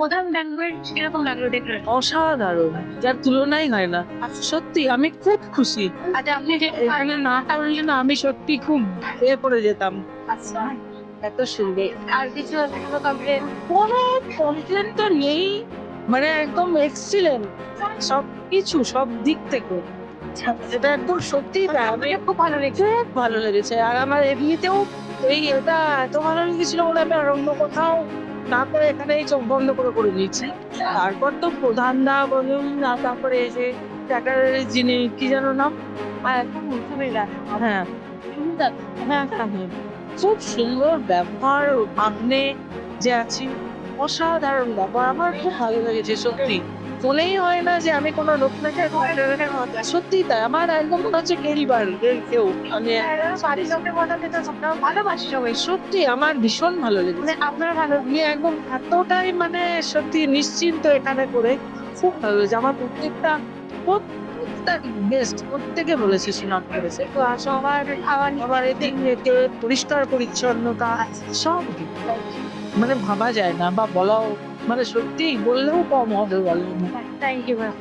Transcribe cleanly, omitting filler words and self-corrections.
প্রধান ল্যাঙ্গুয়েজ কিরকম লাগলো দেখলে? অসাধারণ, যার তুলনাই হয় না। সত্যি আমি খুব খুশি। আচ্ছা আপনি যে এখানে না থাকলে না আমি সত্যি খুব পড়ে যেতাম। আচ্ছা এত সুন্দর। আর কিছু কোনো কমপ্লেন? কোনো কমপ্লেন তো নেই, মানে একদম এক্সিলেন্ট সবকিছু, সব দিক থেকে। এটা একদম সত্যি তাই। আমি খুব ভালো লেগেছে। খুব ভালো লেগেছে। আর আমার এমনিতেও এটা এত ভালো লেগেছিল বলে আমি আর অন্য কোথাও না করে এখানেই চোখ বন্ধ করে নিয়েছি। তারপর তো প্রধান দা বলুন, আর তারপরে এসে ট্যাকারের যিনি কি যেন নাম? আর খুব সুবিধা। হ্যাঁ, সুবিধা। হ্যাঁ। খুব সুন্দর ব্যবহার, ভাগ্নে যে আছি, অসাধারণ ব্যাপার। আমার খুব ভালো লেগেছে সত্যি। মনেই হয় না যে আমি কোনো লোকনাকে সত্যিই তাই। আমার একদম মনে হচ্ছে পরিবারের কেউ। মানে বাড়ির লোকের মতো কিন্তু তোমরাও ভালোবাসি সবাই। সত্যি আমার ভীষণ ভালো মানে লেগেছে। আপনারা ভালো আমি একদম এতটাই মানে সত্যি নিশ্চিন্ত এখানে করে খুব ভালো লেগেছে। আমার প্রত্যেকটা গেস্ট প্রত্যেকে বলেছে সুনাম করেছে। তো সবার খাওয়া আবার এদিক থেকে পরিষ্কার পরিচ্ছন্নতা সব দিক। মানে ভাবা যায় না বা বলাও, মানে সত্যি বললেও কম হবে বলেন। Thank you ma'am.